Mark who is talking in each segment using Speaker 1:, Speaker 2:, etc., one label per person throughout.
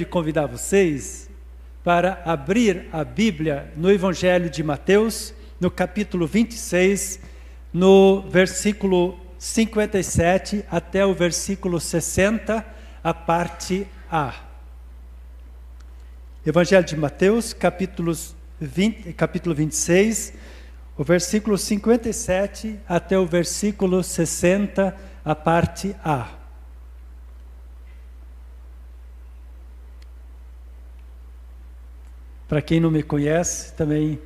Speaker 1: de convidar vocês para abrir a Bíblia no Evangelho de Mateus, no capítulo 26, no versículo 57 até o versículo 60, a parte A. Evangelho de Mateus, capítulo 26, o versículo 57 até o versículo 60, a parte A. Para quem não me conhece, também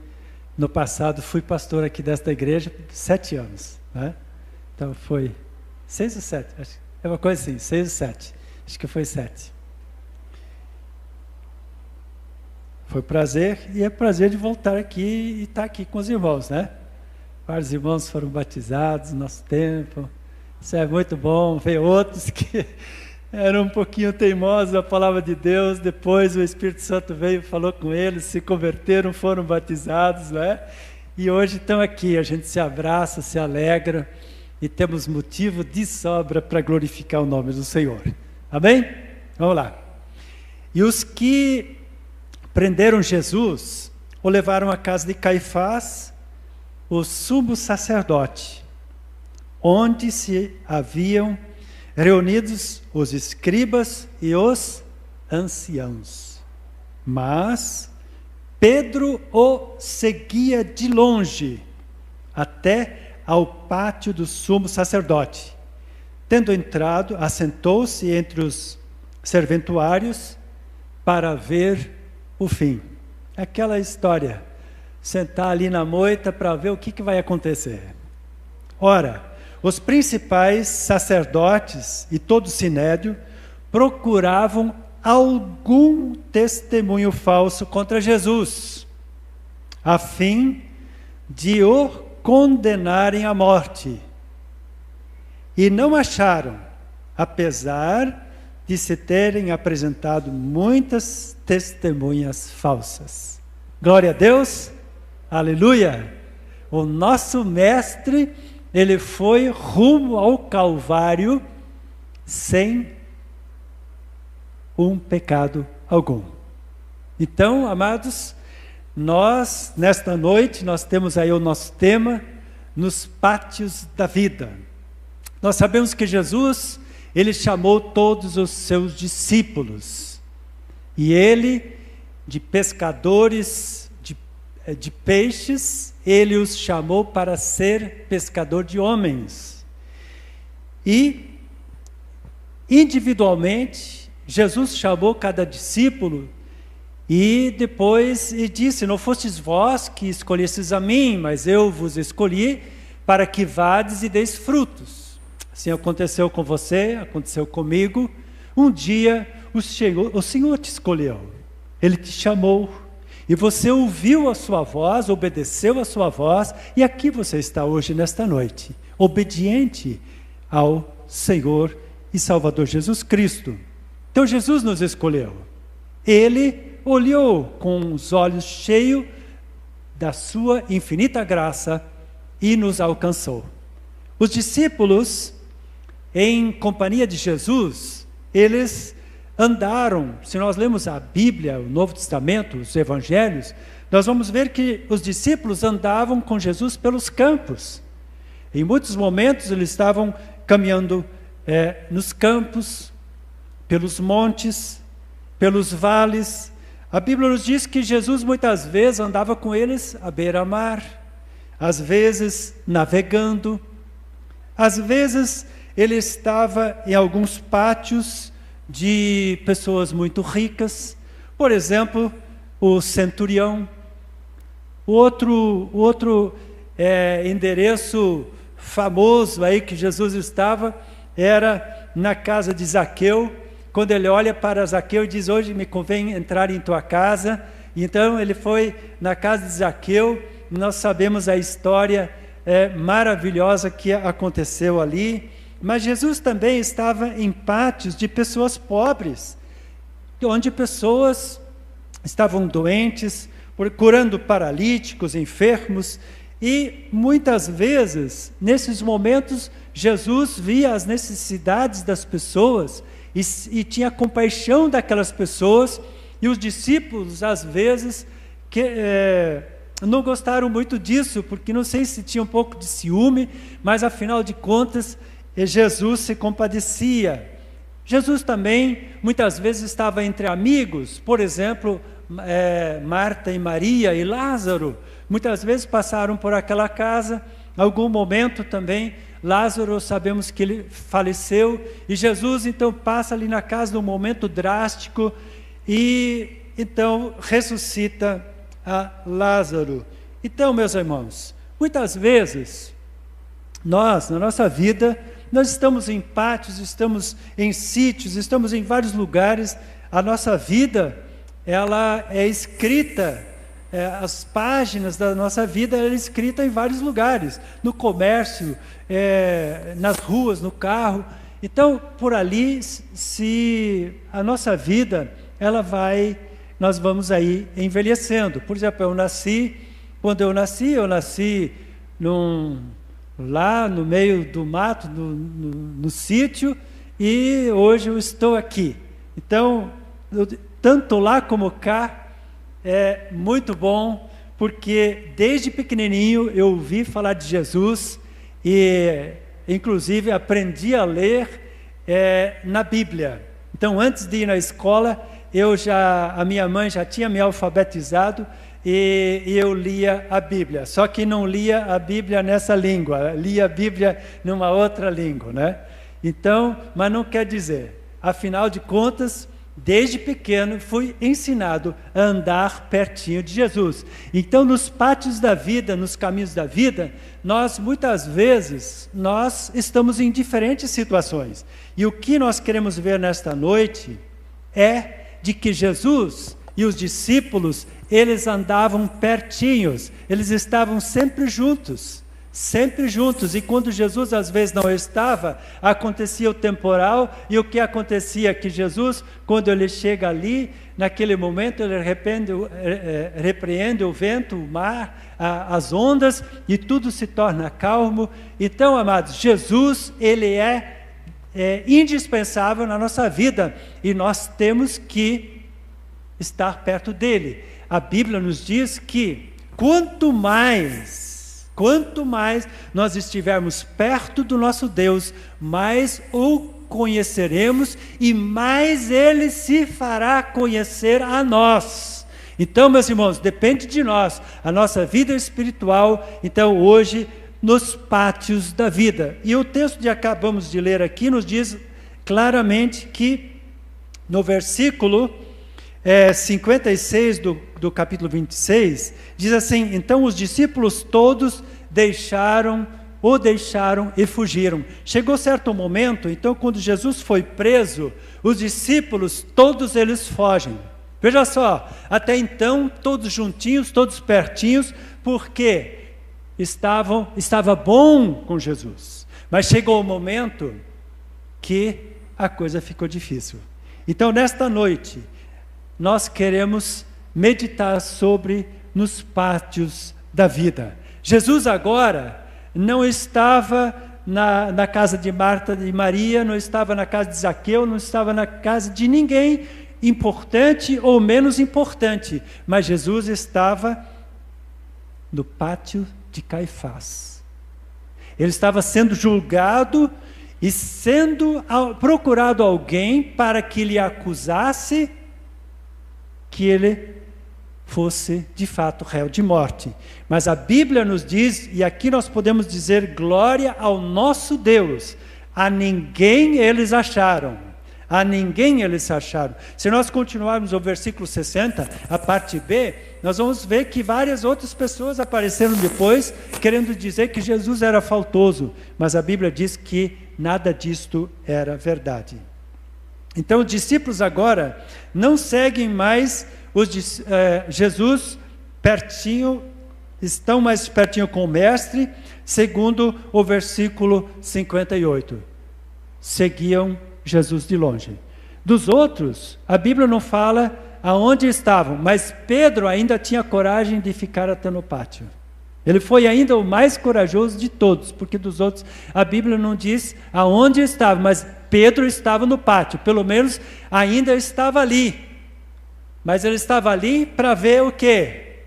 Speaker 1: no passado fui pastor aqui desta igreja 7 anos, né? Então foi 6 ou 7, acho, é uma coisa assim, 6 ou 7, acho que foi 7. Foi prazer, e é prazer de voltar aqui e estar aqui com os irmãos, né? Vários irmãos foram batizados no nosso tempo, isso é muito bom, ver outros que eram um pouquinho teimosos a palavra de Deus, depois o Espírito Santo veio, falou com eles, se converteram, foram batizados, né? E hoje estão aqui, a gente se abraça, se alegra, e temos motivo de sobra para glorificar o nome do Senhor. Amém? Vamos lá. E os que prenderam Jesus, o levaram à casa de Caifás, o sumo sacerdote, onde se haviam reunidos os escribas e os anciãos. Mas Pedro o seguia de longe, até ao pátio do sumo sacerdote. Tendo entrado, assentou-se entre os serventuários para ver o fim. Aquela história, sentar ali na moita para ver o que vai acontecer. Ora, os principais sacerdotes e todo o sinédrio procuravam algum testemunho falso contra Jesus, a fim de o condenarem à morte. E não acharam, apesar de se terem apresentado muitas testemunhas falsas. Glória a Deus, aleluia! O nosso mestre, ele foi rumo ao Calvário sem um pecado algum. Então, amados, nós, nesta noite, nós temos aí o nosso tema, nos pátios da vida. Nós sabemos que Jesus, ele chamou todos os seus discípulos, e ele, de pescadores de peixes, ele os chamou para ser pescador de homens. E, individualmente, Jesus chamou cada discípulo e depois disse: não fostes vós que escolhestes a mim, mas eu vos escolhi para que vades e deis frutos. Assim aconteceu com você, aconteceu comigo. Um dia o Senhor te escolheu, Ele te chamou, e você ouviu a sua voz, obedeceu a sua voz, e aqui você está hoje, nesta noite, obediente ao Senhor e Salvador Jesus Cristo. Então Jesus nos escolheu. Ele olhou com os olhos cheios da sua infinita graça e nos alcançou. Os discípulos, em companhia de Jesus, eles andaram, se nós lemos a Bíblia, o Novo Testamento, os Evangelhos, nós vamos ver que os discípulos andavam com Jesus pelos campos. Em muitos momentos eles estavam caminhando nos campos, pelos montes, pelos vales. A Bíblia nos diz que Jesus muitas vezes andava com eles à beira-mar, às vezes navegando, às vezes ele estava em alguns pátios de pessoas muito ricas, por exemplo, o centurião. O outro endereço famoso aí que Jesus estava era na casa de Zaqueu. Quando ele olha para Zaqueu e diz: hoje me convém entrar em tua casa. Então ele foi na casa de Zaqueu. Nós sabemos a história maravilhosa que aconteceu ali. Mas Jesus também estava em pátios de pessoas pobres, onde pessoas estavam doentes, curando paralíticos, enfermos, e muitas vezes, nesses momentos, Jesus via as necessidades das pessoas e tinha compaixão daquelas pessoas, e os discípulos, às vezes, não gostaram muito disso, porque não sei se tinha um pouco de ciúme, mas afinal de contas, Jesus se compadecia. Jesus também, muitas vezes, estava entre amigos, por exemplo, Marta e Maria e Lázaro, muitas vezes passaram por aquela casa, em algum momento também, Lázaro, sabemos que ele faleceu, e Jesus então passa ali na casa num momento drástico, e então ressuscita a Lázaro. Então, meus irmãos, muitas vezes, nós, na nossa vida, nós estamos em pátios, estamos em sítios, estamos em vários lugares, a nossa vida, ela é escrita, as páginas da nossa vida ela é escrita em vários lugares, no comércio, nas ruas, no carro. Então, por ali, se a nossa vida, nós vamos aí envelhecendo. Por exemplo, quando eu nasci lá no meio do mato, no sítio, e hoje eu estou aqui. Então, tanto lá como cá, é muito bom, porque desde pequenininho eu ouvi falar de Jesus e, inclusive, aprendi a ler na Bíblia. Então, antes de ir na escola, a minha mãe já tinha me alfabetizado e eu lia a Bíblia. Só que não lia a Bíblia nessa língua, lia a Bíblia numa outra língua, né? Então, mas não quer dizer, afinal de contas, desde pequeno fui ensinado a andar pertinho de Jesus. Então, nos pátios da vida, nos caminhos da vida, muitas vezes, estamos em diferentes situações. E o que nós queremos ver nesta noite é de que Jesus e os discípulos, eles andavam pertinhos, eles estavam sempre juntos, e quando Jesus às vezes não estava, acontecia o temporal, e o que acontecia? Que Jesus, quando ele chega ali, naquele momento ele repreende o vento, o mar, as ondas, e tudo se torna calmo. Então, amados, Jesus, ele é indispensável na nossa vida, e nós temos que estar perto dele. A Bíblia nos diz que quanto mais nós estivermos perto do nosso Deus, mais o conheceremos e mais ele se fará conhecer a nós. Então, meus irmãos, depende de nós, a nossa vida espiritual, então hoje, nos pátios da vida. E o texto que acabamos de ler aqui nos diz claramente que no versículo 56 do capítulo 26, diz assim: então os discípulos todos deixaram e fugiram. Chegou certo momento, então, quando Jesus foi preso, os discípulos, todos eles fogem. Veja só, até então, todos juntinhos, todos pertinhos, porque estava bom com Jesus. Mas chegou o momento que a coisa ficou difícil. Então, nesta noite, nós queremos meditar nos pátios da vida. Jesus agora não estava na casa de Marta e Maria, não estava na casa de Zaqueu, não estava na casa de ninguém importante ou menos importante, mas Jesus estava no pátio de Caifás. Ele estava sendo julgado e sendo procurado alguém para que lhe acusasse que ele fosse de fato réu de morte. Mas a Bíblia nos diz, e aqui nós podemos dizer glória ao nosso Deus, a ninguém eles acharam. Se nós continuarmos o versículo 60, a parte B, nós vamos ver que várias outras pessoas apareceram depois, querendo dizer que Jesus era faltoso, mas a Bíblia diz que nada disto era verdade. Então os discípulos agora não seguem mais Jesus pertinho, estão mais pertinho com o mestre, segundo o versículo 58. Seguiam Jesus de longe. Dos outros, a Bíblia não fala aonde estavam, mas Pedro ainda tinha coragem de ficar até no pátio. Ele foi ainda o mais corajoso de todos, porque dos outros a Bíblia não diz aonde estava, mas Pedro estava no pátio, pelo menos ainda estava ali. Mas ele estava ali para ver o quê?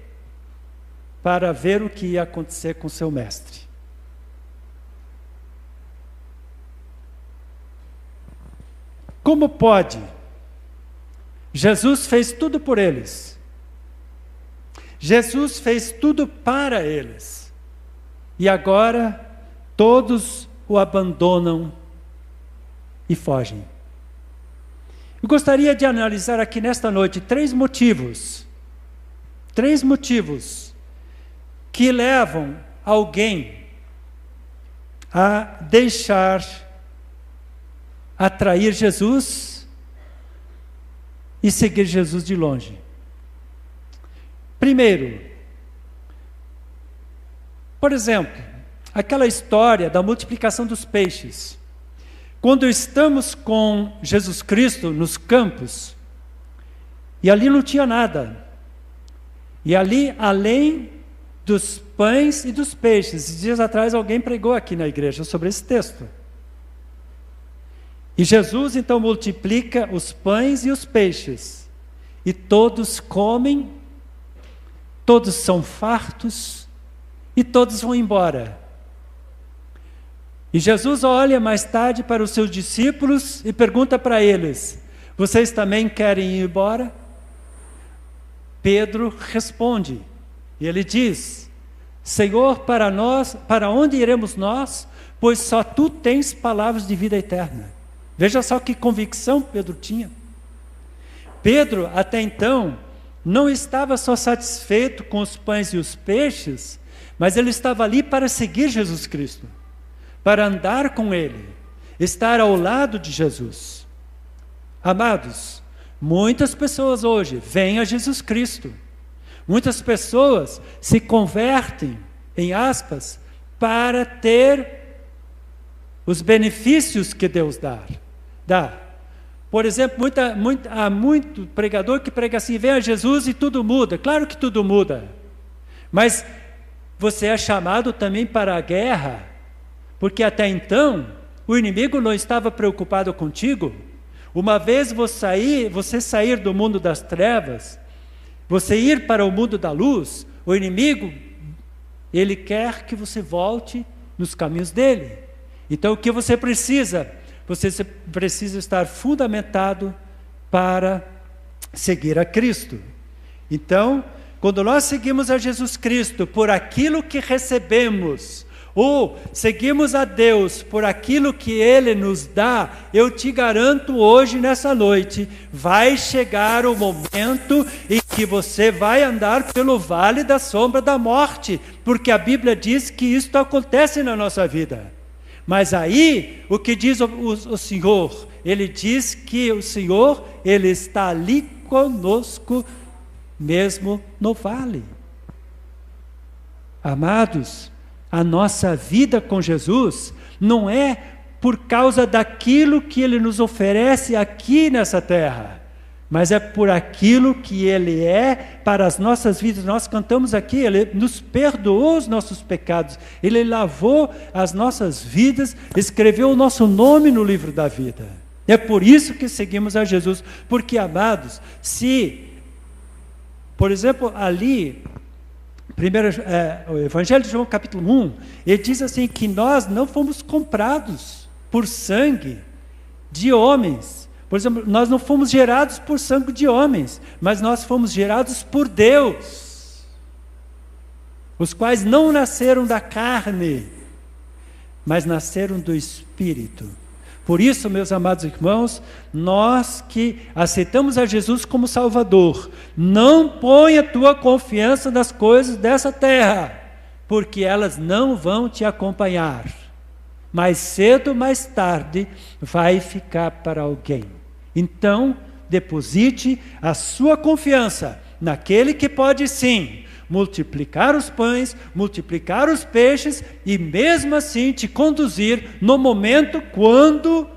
Speaker 1: Para ver o que ia acontecer com seu mestre. Como pode? Jesus fez tudo por eles. Jesus fez tudo para eles. E agora todos o abandonam e fogem. Eu gostaria de analisar aqui nesta noite três motivos que levam alguém a deixar atrair Jesus e seguir Jesus de longe. Primeiro, por exemplo, aquela história da multiplicação dos peixes. Quando estamos com Jesus Cristo nos campos, e ali não tinha nada, e ali, além dos pães e dos peixes, dias atrás alguém pregou aqui na igreja sobre esse texto. E Jesus então multiplica os pães e os peixes, e todos comem, todos são fartos, e todos vão embora. E Jesus olha mais tarde para os seus discípulos e pergunta para eles: vocês também querem ir embora? Pedro responde, e ele diz: Senhor, para onde iremos nós? Pois só tu tens palavras de vida eterna. Veja só que convicção Pedro tinha. Pedro, até então, não estava só satisfeito com os pães e os peixes, mas ele estava ali para seguir Jesus Cristo, para andar com Ele, estar ao lado de Jesus. Amados, muitas pessoas hoje vêm a Jesus Cristo. Muitas pessoas se convertem, em aspas, para ter os benefícios que Deus dá. Por exemplo, há muito pregador que prega assim: vem a Jesus e tudo muda. Claro que tudo muda, mas você é chamado também para a guerra, porque até então o inimigo não estava preocupado contigo. Uma vez você sair do mundo das trevas, você ir para o mundo da luz, o inimigo, ele quer que você volte nos caminhos dele. Então o que você precisa? Você precisa estar fundamentado para seguir a Cristo. Então, quando nós seguimos a Jesus Cristo por aquilo que recebemos, ou seguimos a Deus por aquilo que Ele nos dá, eu te garanto hoje, nessa noite, vai chegar o momento em que você vai andar pelo vale da sombra da morte, porque a Bíblia diz que isso acontece na nossa vida. Mas aí, o que diz o Senhor? Ele diz que o Senhor, Ele está ali conosco, mesmo no vale. Amados, a nossa vida com Jesus não é por causa daquilo que Ele nos oferece aqui nessa terra, mas é por aquilo que Ele é para as nossas vidas. Nós cantamos aqui, Ele nos perdoou os nossos pecados, Ele lavou as nossas vidas, escreveu o nosso nome no livro da vida. É por isso que seguimos a Jesus, porque, amados, por exemplo, ali, o Evangelho de João capítulo 1, ele diz assim, que nós não fomos comprados por sangue de homens. Por exemplo, nós não fomos gerados por sangue de homens, mas nós fomos gerados por Deus, os quais não nasceram da carne, mas nasceram do Espírito. Por isso, meus amados irmãos, nós que aceitamos a Jesus como Salvador, não ponha a tua confiança nas coisas dessa terra, porque elas não vão te acompanhar. Mais cedo ou mais tarde, vai ficar para alguém. Então, deposite a sua confiança naquele que pode sim multiplicar os pães, multiplicar os peixes e mesmo assim te conduzir no momento quando,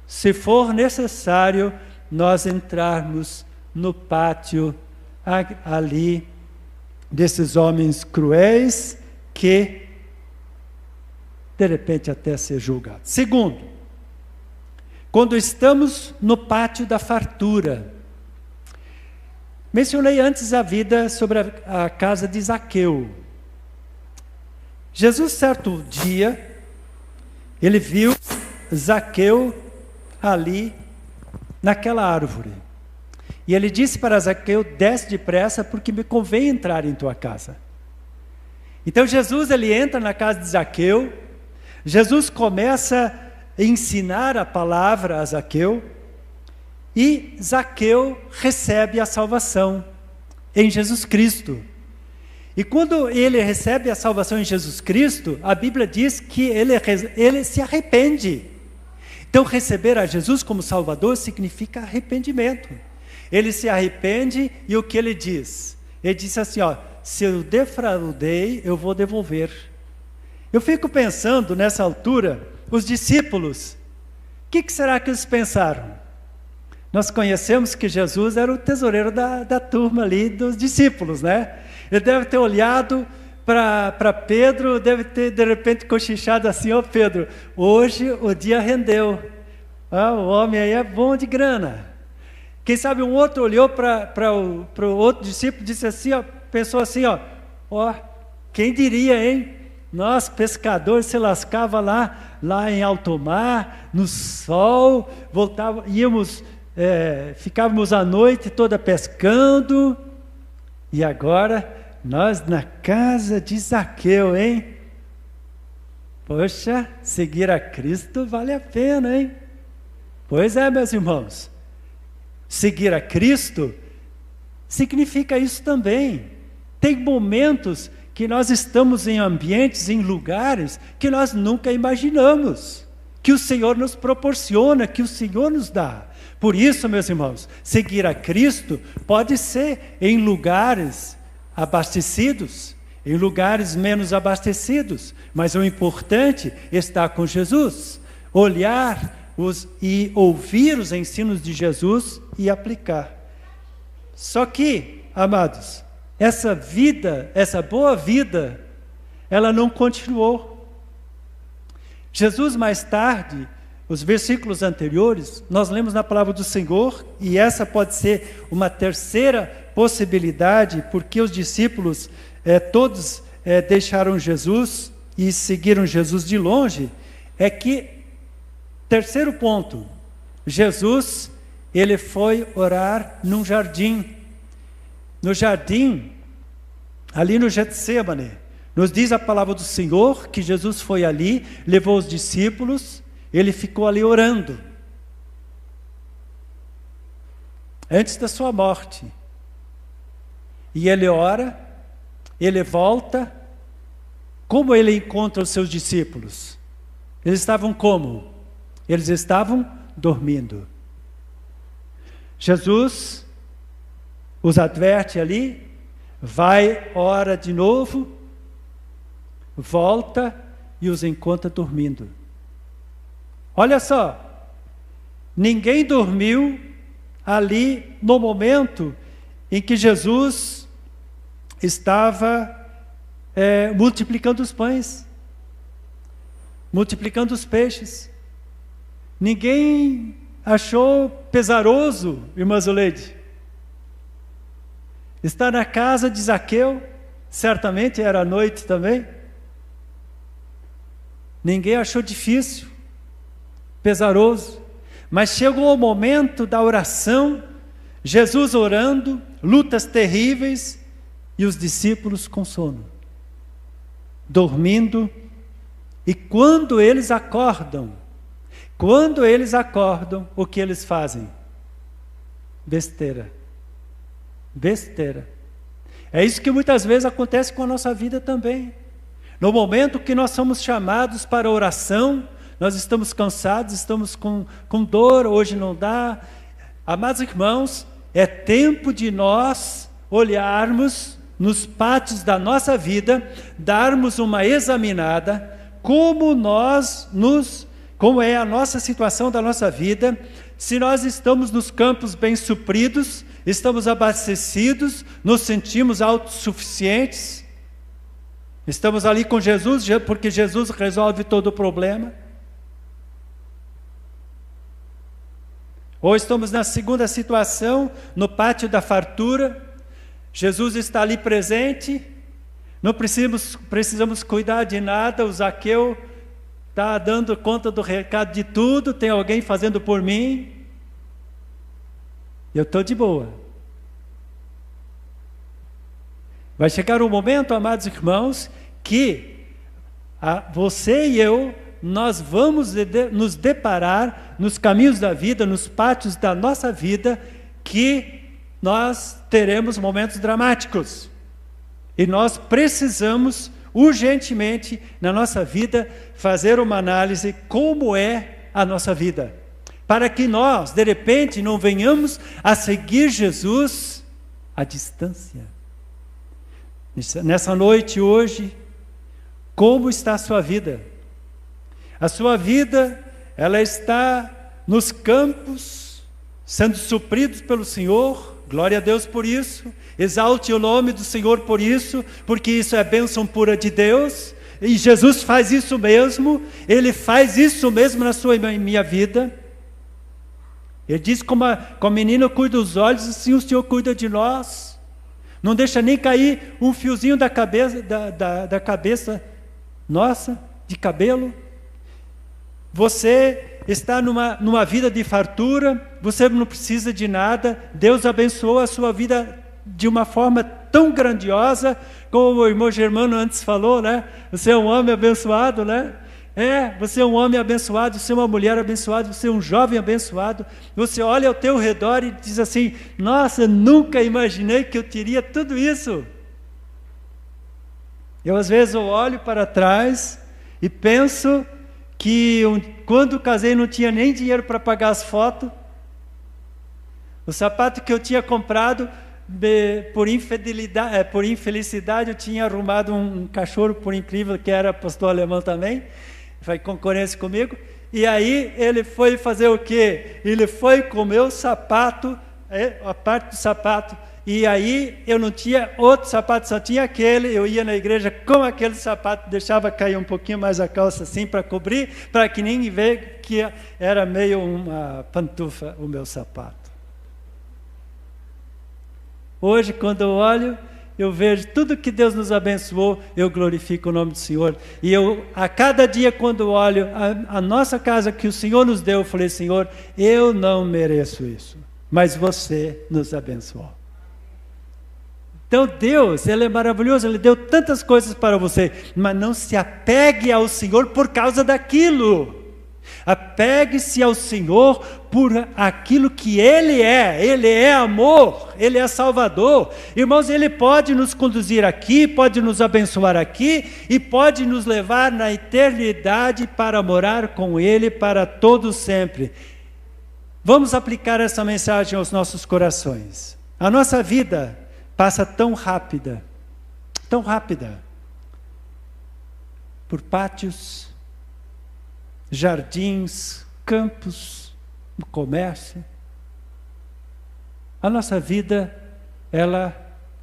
Speaker 1: se for necessário, nós entrarmos no pátio ali desses homens cruéis que, de repente, até ser julgado. Segundo, quando estamos no pátio da fartura. Mencionei antes a vida sobre a casa de Zaqueu. Jesus, certo dia, ele viu Zaqueu ali, naquela árvore. E ele disse para Zaqueu: desce depressa, porque me convém entrar em tua casa. Então Jesus, ele entra na casa de Zaqueu. Jesus começa a ensinar a palavra a Zaqueu. E Zaqueu recebe a salvação em Jesus Cristo. E quando ele recebe a salvação em Jesus Cristo, a Bíblia diz que ele se arrepende. Então, receber a Jesus como Salvador significa arrependimento. Ele se arrepende e o que ele diz? Ele disse assim, se eu defraudei, eu vou devolver. Eu fico pensando nessa altura, os discípulos, o que será que eles pensaram? Nós conhecemos que Jesus era o tesoureiro da turma ali, dos discípulos, né? Ele deve ter olhado para Pedro, deve ter de repente cochichado assim: Pedro, hoje o dia rendeu. O homem aí é bom de grana. Quem sabe um outro olhou para o outro discípulo e disse assim, pensou assim, quem diria, hein? Nós, pescadores, se lascava lá em alto mar, no sol, ficávamos a noite toda pescando, e agora nós na casa de Zaqueu, hein? Poxa, seguir a Cristo vale a pena, hein? Pois é, meus irmãos, seguir a Cristo significa isso também. Tem momentos que nós estamos em ambientes, em lugares que nós nunca imaginamos, que o Senhor nos proporciona, que o Senhor nos dá. Por isso, meus irmãos, seguir a Cristo pode ser em lugares abastecidos, em lugares menos abastecidos, mas o importante é estar com Jesus, olhar e ouvir os ensinos de Jesus e aplicar. Só que, amados, essa boa vida, ela não continuou. Jesus, mais tarde, os versículos anteriores, nós lemos na palavra do Senhor, e essa pode ser uma terceira possibilidade, porque os discípulos todos deixaram Jesus e seguiram Jesus de longe, é que, terceiro ponto, Jesus, ele foi orar num jardim. No jardim, ali no Getsêmani, nos diz a palavra do Senhor que Jesus foi ali, levou os discípulos, ele ficou ali orando, antes da sua morte. E ele ora, ele volta. Como ele encontra os seus discípulos? Eles estavam como? Eles estavam dormindo. Jesus os adverte ali, vai, ora de novo, volta e os encontra dormindo. Olha só, ninguém dormiu ali no momento em que Jesus estava multiplicando os pães, multiplicando os peixes. Ninguém achou pesaroso, irmã Zuleide, estar na casa de Zaqueu, certamente era noite também. Ninguém achou difícil, pesaroso, mas chegou o momento da oração, Jesus orando, lutas terríveis, e os discípulos com sono, dormindo. E quando eles acordam, o que eles fazem? Besteira. É isso que muitas vezes acontece com a nossa vida também. No momento que nós somos chamados para oração, nós estamos cansados, estamos com dor, hoje não dá. Amados irmãos, é tempo de nós olharmos nos pátios da nossa vida, darmos uma examinada, como é a nossa situação da nossa vida, se nós estamos nos campos bem supridos, estamos abastecidos, nos sentimos autossuficientes, Estamos ali com Jesus porque Jesus resolve todo o problema? Ou estamos na segunda situação, no pátio da fartura, Jesus está ali presente, não precisamos cuidar de nada, o Zaqueu está dando conta do recado de tudo, tem alguém fazendo por mim, eu estou de boa. Vai chegar um momento, amados irmãos, que você e eu, nós vamos nos deparar nos caminhos da vida, nos pátios da nossa vida, que nós teremos momentos dramáticos. E nós precisamos, urgentemente, na nossa vida, fazer uma análise como é a nossa vida. Para que nós, de repente, não venhamos a seguir Jesus à distância. Nessa noite, hoje, como está a sua vida? A sua vida, ela está nos campos, sendo supridos pelo Senhor, glória a Deus por isso, exalte o nome do Senhor por isso, porque isso é bênção pura de Deus, e Jesus faz isso mesmo, Ele faz isso mesmo na sua e minha vida. Ele diz como a menina cuida dos olhos, assim o Senhor cuida de nós, não deixa nem cair um fiozinho da cabeça nossa, de cabelo. Você está numa vida de fartura, você não precisa de nada, Deus abençoou a sua vida de uma forma tão grandiosa, como o irmão Germano antes falou, né? Você é um homem abençoado, né? Você é um homem abençoado, você é uma mulher abençoada, você é um jovem abençoado. Você olha ao teu redor e diz assim: nossa, nunca imaginei que eu teria tudo isso. Eu às vezes olho para trás e penso que quando casei não tinha nem dinheiro para pagar as fotos. O sapato que eu tinha comprado, por infelicidade, eu tinha arrumado um cachorro, por incrível que era pastor alemão também, faz concorrência comigo, e aí ele foi fazer o quê? Ele foi comer o sapato, a parte do sapato, e aí eu não tinha outro sapato, só tinha aquele. Eu ia na igreja com aquele sapato, deixava cair um pouquinho mais a calça assim para cobrir, para que ninguém veja que era meio uma pantufa o meu sapato. Hoje, quando eu olho, eu vejo tudo que Deus nos abençoou, eu glorifico o nome do Senhor. E eu, a cada dia, quando olho a nossa casa que o Senhor nos deu, eu falei: Senhor, eu não mereço isso, mas você nos abençoou. Então Deus, Ele é maravilhoso, Ele deu tantas coisas para você, mas não se apegue ao Senhor por causa daquilo. Apegue-se ao Senhor por aquilo que Ele é amor, Ele é Salvador. Irmãos, Ele pode nos conduzir aqui, pode nos abençoar aqui, e pode nos levar na eternidade para morar com Ele para todo sempre. Vamos aplicar essa mensagem aos nossos corações. A nossa vida passa tão rápida, por pátios, jardins, campos, comércio. A nossa vida, ela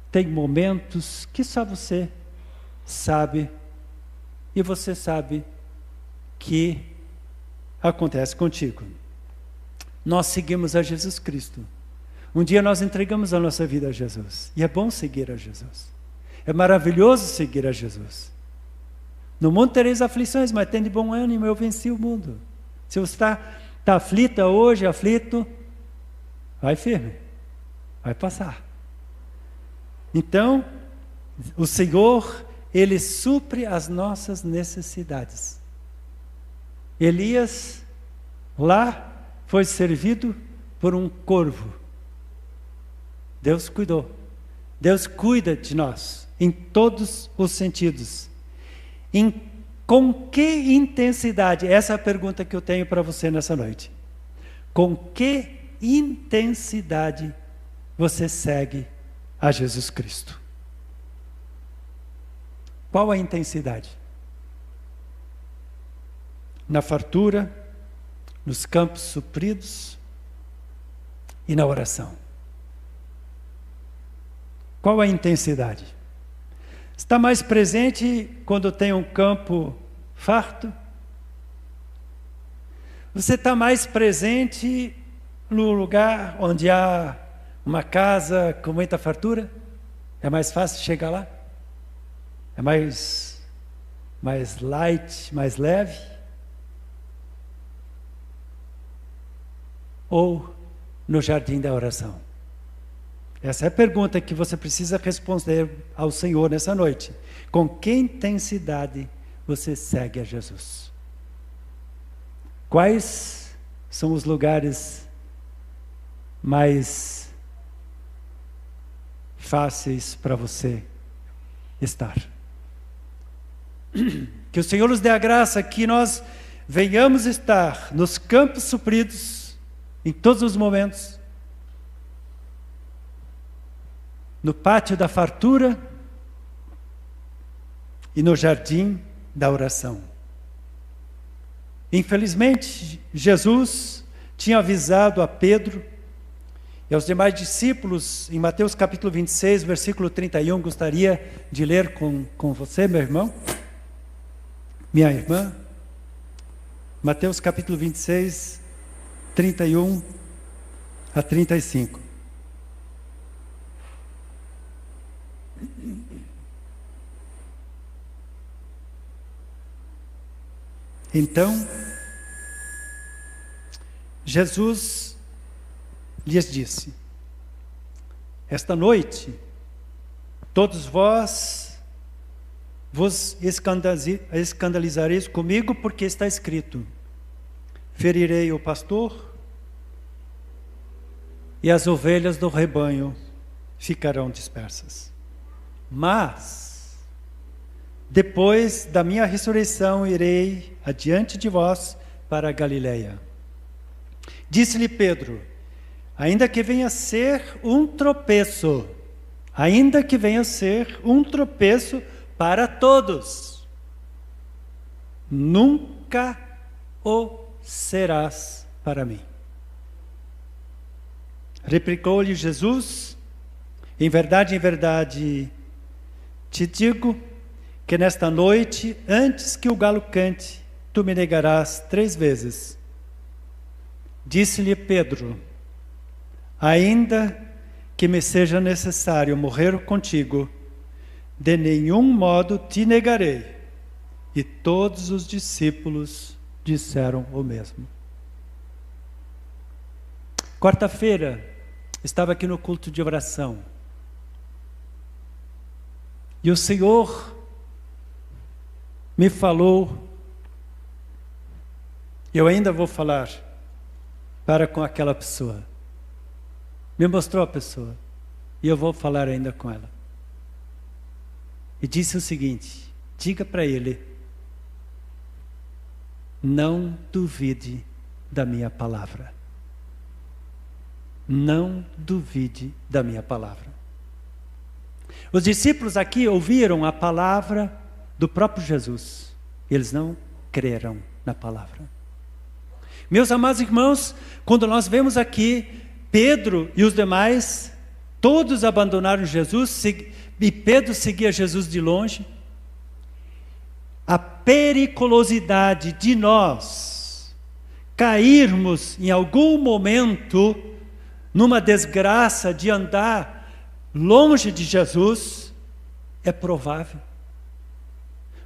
Speaker 1: tem momentos que só você sabe, e você sabe que acontece contigo. Nós seguimos a Jesus Cristo. Um dia nós entregamos a nossa vida a Jesus, e é bom seguir a Jesus. É maravilhoso seguir a Jesus. No mundo tereis aflições, mas tende bom ânimo, eu venci o mundo. Se você está aflita hoje, aflito, vai firme, vai passar. Então, o Senhor, Ele supre as nossas necessidades. Elias, lá, foi servido por um corvo. Deus cuidou. Deus cuida de nós, em todos os sentidos. Com que intensidade? Essa é a pergunta que eu tenho para você nessa noite. Com que intensidade você segue a Jesus Cristo? Qual a intensidade? Na fartura, nos campos supridos e na oração. Qual a intensidade? está mais presente quando tem um campo farto? Você está mais presente no lugar onde há uma casa com muita fartura? É mais fácil chegar lá? É mais light, mais leve? Ou no jardim da oração? Essa é a pergunta que você precisa responder ao Senhor nessa noite. Com que intensidade você segue a Jesus? Quais são os lugares mais fáceis para você estar? Que o Senhor nos dê a graça que nós venhamos estar nos campos supridos em todos os momentos, no pátio da fartura e no jardim da oração. Infelizmente, Jesus tinha avisado a Pedro e aos demais discípulos, em Mateus capítulo 26, versículo 31, gostaria de ler com você, meu irmão, minha irmã. Mateus capítulo 26, 31 a 35. Então, Jesus lhes disse: esta noite, todos vós vos escandalizareis comigo, porque está escrito: ferirei o pastor, e as ovelhas do rebanho ficarão dispersas. Mas, depois da minha ressurreição, irei adiante de vós para a Galileia. Disse-lhe Pedro: ainda que venha a ser um tropeço, ainda que venha a ser um tropeço para todos, nunca o serás para mim. Replicou-lhe Jesus: em verdade, te digo que nesta noite, antes que o galo cante, tu me negarás 3 vezes. Disse-lhe Pedro: ainda que me seja necessário morrer contigo, de nenhum modo te negarei. E todos os discípulos disseram o mesmo. Quarta-feira, estava aqui no culto de oração. E o Senhor me falou, eu ainda vou falar para com aquela pessoa. Me mostrou a pessoa, e eu vou falar ainda com ela. E disse o seguinte: diga para ele, não duvide da minha palavra. Não duvide da minha palavra. Os discípulos aqui ouviram a palavra do próprio Jesus. Eles não creram na palavra. Meus amados irmãos, quando nós vemos aqui Pedro e os demais, todos abandonaram Jesus, e Pedro seguia Jesus de longe. A periculosidade de nós cairmos em algum momento numa desgraça de andar longe de Jesus é provável.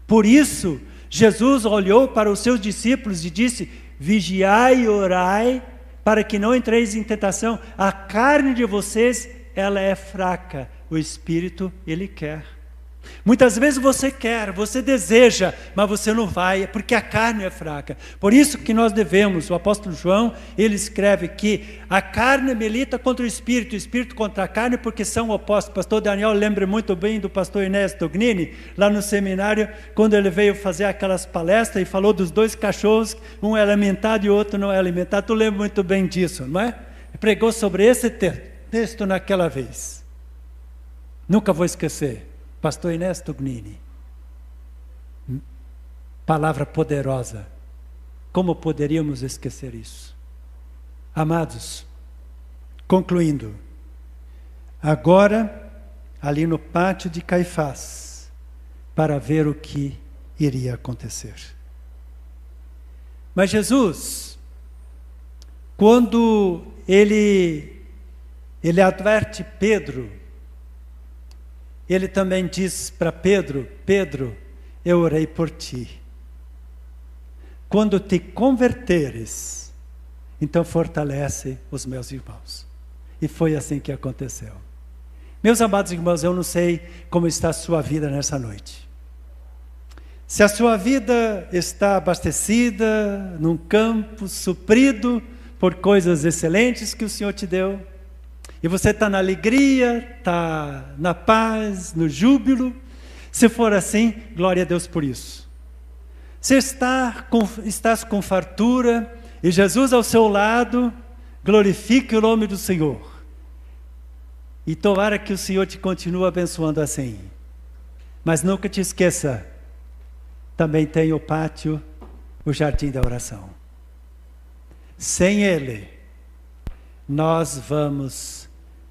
Speaker 1: Por isso, Jesus olhou para os seus discípulos e disse: vigiai e orai, para que não entreis em tentação. A carne de vocês, ela é fraca, o espírito, ele quer. Muitas vezes você quer, você deseja, mas você não vai, porque a carne é fraca. Por isso que nós devemos, o apóstolo João, ele escreve que a carne milita contra o espírito contra a carne, porque são opostos. O pastor Daniel lembra muito bem do pastor Inés Tognini, lá no seminário, quando ele veio fazer aquelas palestras e falou dos 2 cachorros, um é alimentado e o outro não é alimentado. Tu lembra muito bem disso, não é? Pregou sobre esse texto naquela vez. Nunca vou esquecer. Pastor Inés Tognini. Palavra poderosa. Como poderíamos esquecer isso? Amados, concluindo. Agora, ali no pátio de Caifás, para ver o que iria acontecer. Mas Jesus, quando ele adverte Pedro, ele também diz para Pedro: Pedro, eu orei por ti. Quando te converteres, então fortalece os meus irmãos. E foi assim que aconteceu. Meus amados irmãos, eu não sei como está a sua vida nessa noite. Se a sua vida está abastecida, num campo, suprido por coisas excelentes que o Senhor te deu, e você está na alegria, está na paz, no júbilo, se for assim, glória a Deus por isso. Se estás com fartura, e Jesus ao seu lado, glorifique o nome do Senhor. E tomara que o Senhor te continue abençoando assim. Mas nunca te esqueça, também tem o pátio, o jardim da oração. Sem ele, nós vamos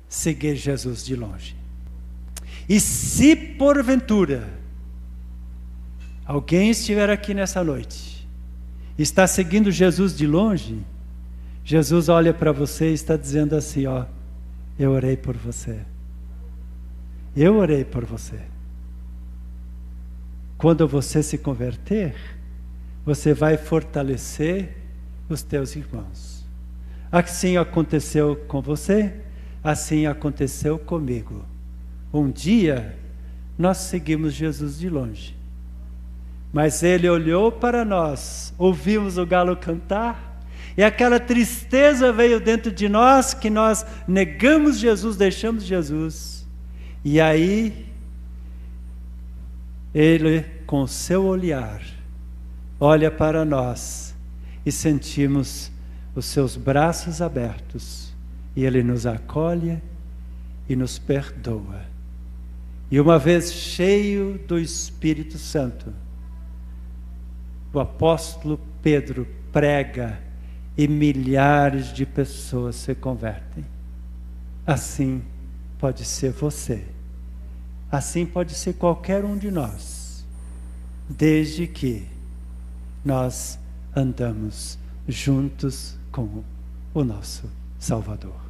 Speaker 1: seguir Jesus de longe. E se porventura alguém estiver aqui nessa noite, está seguindo Jesus de longe, Jesus olha para você e está dizendo assim: ó, eu orei por você. Eu orei por você. Quando você se converter, você vai fortalecer os teus irmãos. Assim aconteceu com você, assim aconteceu comigo. Um dia, nós seguimos Jesus de longe. Mas ele olhou para nós, ouvimos o galo cantar, e aquela tristeza veio dentro de nós, que nós negamos Jesus, deixamos Jesus. E aí, ele, com o seu olhar, olha para nós e sentimos os seus braços abertos. E ele nos acolhe e nos perdoa. E uma vez cheio do Espírito Santo, o apóstolo Pedro prega e milhares de pessoas se convertem. Assim pode ser você. Assim pode ser qualquer um de nós, desde que nós andamos juntos com o nosso Salvador.